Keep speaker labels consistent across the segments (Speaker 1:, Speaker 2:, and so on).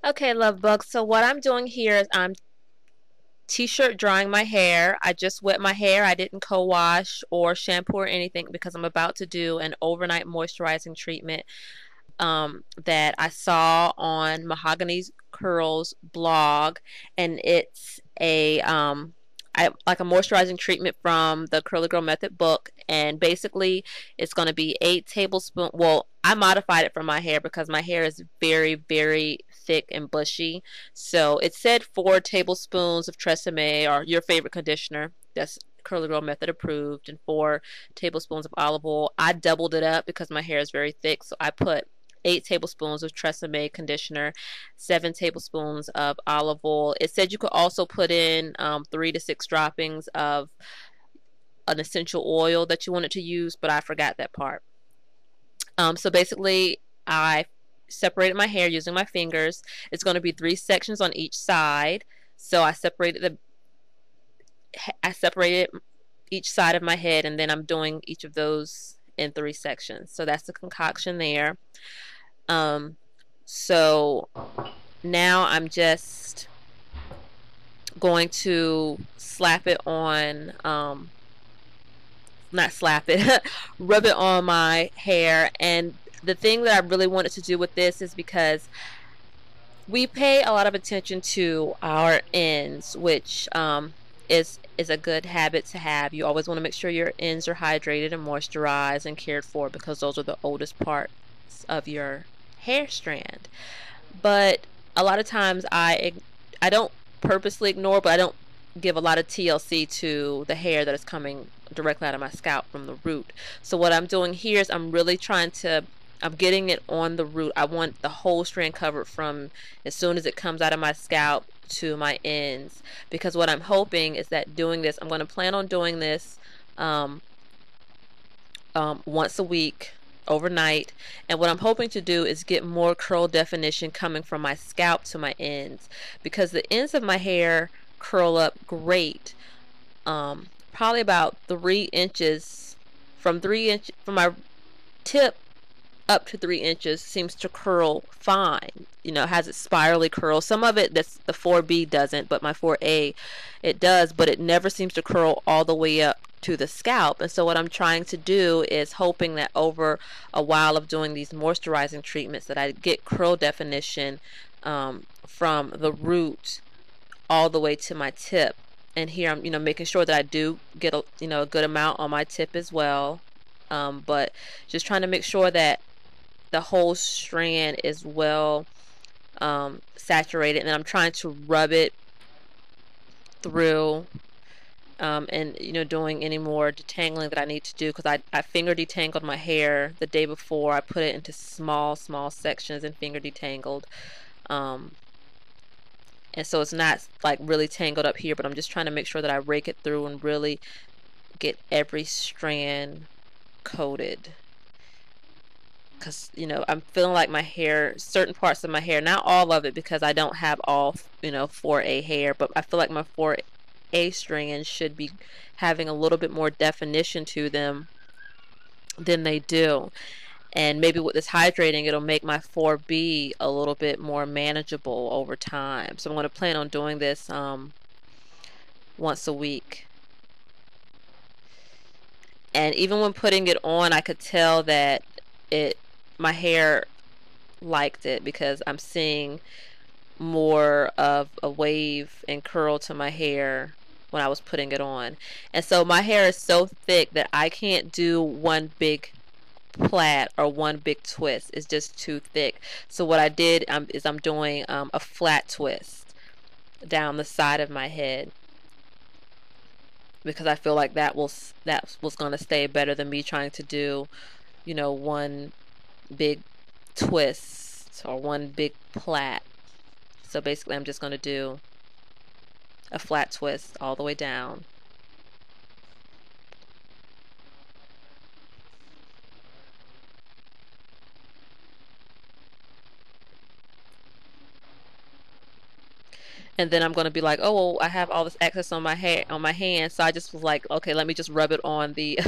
Speaker 1: Okay, love bug. So what I'm doing here is I'm t-shirt drying my hair. I just wet my hair. I didn't co-wash or shampoo or anything because I'm about to do an overnight moisturizing treatment that I saw on Mahogany Curls blog, and it's like a moisturizing treatment from the Curly Girl Method book, and basically it's going to be 8 tablespoons. Well, I modified it for my hair because my hair is very, very thick and bushy. So it said 4 tablespoons of Tresemme or your favorite conditioner. That's Curly Girl Method approved, and 4 tablespoons of olive oil. I doubled it up because my hair is very thick, so I put 8 tablespoons of Tresemme conditioner, 7 tablespoons of olive oil. It said you could also put in 3 to 6 droppings of an essential oil that you wanted to use, but I forgot that part. So basically, I separated my hair using my fingers. It's going to be 3 sections on each side. So I separated each side of my head, and then I'm doing each of those in 3 sections. So that's the concoction there. Um, so now I'm just going to slap it on, not slap it, rub it on my hair. And the thing that I really wanted to do with this is because we pay a lot of attention to our ends, which is a good habit to have. You always want to make sure your ends are hydrated and moisturized and cared for because those are the oldest parts of your hair strand. But a lot of times I don't purposely ignore, but I don't give a lot of TLC to the hair that is coming directly out of my scalp from the root. So what I'm doing here is I'm getting it on the root. I want the whole strand covered from as soon as it comes out of my scalp to my ends, because what I'm hoping is that doing this, I'm going to plan on doing this um, once a week overnight, and what I'm hoping to do is get more curl definition coming from my scalp to my ends, because the ends of my hair curl up great, probably about 3 inches, from my tip up to 3 inches seems to curl fine. You know, has it spirally curl. Some of it, that's the 4B doesn't, but my 4A it does, but it never seems to curl all the way up to the scalp. And so what I'm trying to do is hoping that over a while of doing these moisturizing treatments that I get curl definition from the root all the way to my tip. And here I'm, making sure that I do get a good amount on my tip as well. But just trying to make sure that the whole strand is well saturated, and I'm trying to rub it through, and doing any more detangling that I need to do, because I finger detangled my hair the day before. I put it into small sections and finger detangled, um, and so it's not like really tangled up here, but I'm just trying to make sure that I rake it through and really get every strand coated, because I'm feeling like my hair, certain parts of my hair, not all of it because I don't have all 4A hair, but I feel like my 4A strands should be having a little bit more definition to them than they do. And maybe with this hydrating, it'll make my 4B a little bit more manageable over time. So I'm going to plan on doing this once a week. And even when putting it on, I could tell that my hair liked it, because I'm seeing more of a wave and curl to my hair when I was putting it on. And so my hair is so thick that I can't do one big plait or one big twist. It's just too thick. So what I did is I'm doing a flat twist down the side of my head, because I feel like that was going to stay better than me trying to do one big twist or one big plait. So basically I'm just going to do a flat twist all the way down. And then I'm going to be like, oh, well, I have all this excess on my hair, on my hands. So I just was like, okay, let me just rub it on the,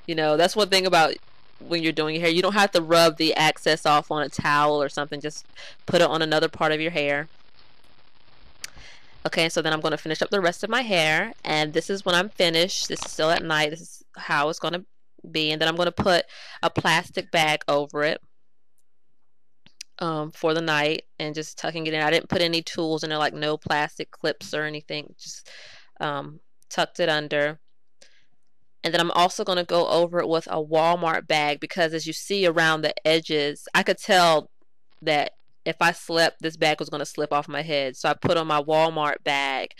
Speaker 1: that's one thing about when you're doing your hair. You don't have to rub the excess off on a towel or something. Just put it on another part of your hair. Okay, so then I'm going to finish up the rest of my hair, and this is when I'm finished. This is still at night. This is how it's going to be, and then I'm going to put a plastic bag over it for the night and just tucking it in. I didn't put any tools in there, like no plastic clips or anything. Just tucked it under. And then I'm also going to go over it with a Walmart bag because as you see around the edges, I could tell that if I slept, this bag was going to slip off my head. So I put on my Walmart bag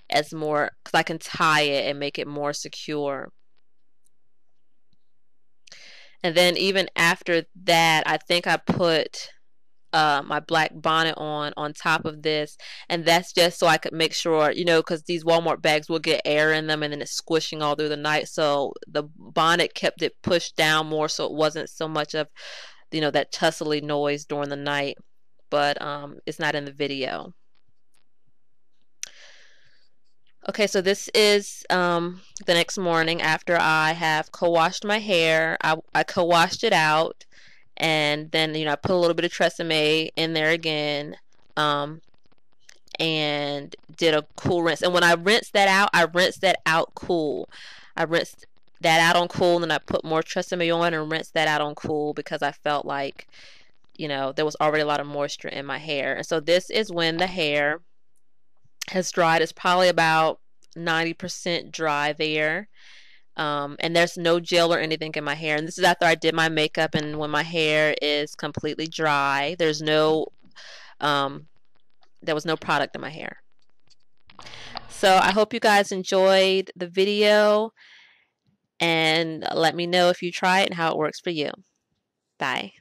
Speaker 1: as more, because I can tie it and make it more secure. And then even after that, I think I put my black bonnet on top of this, and that's just so I could make sure, you know, because these Walmart bags will get air in them and then it's squishing all through the night, so the bonnet kept it pushed down more so it wasn't so much of, you know, that tussly noise during the night, but it's not in the video. Okay, so this is the next morning after I have co-washed my hair. I co-washed it out, and then, you know, I put a little bit of Tresemme in there again, and did a cool rinse. And when I rinsed that out, I rinsed that out cool. I rinsed that out on cool, and then I put more Tresemme on and rinsed that out on cool because I felt like, you know, there was already a lot of moisture in my hair. And so this is when the hair has dried. It's probably about 90% dry there. And there's no gel or anything in my hair. And this is after I did my makeup and when my hair is completely dry. There was no product in my hair. So I hope you guys enjoyed the video, and let me know if you try it and how it works for you. Bye.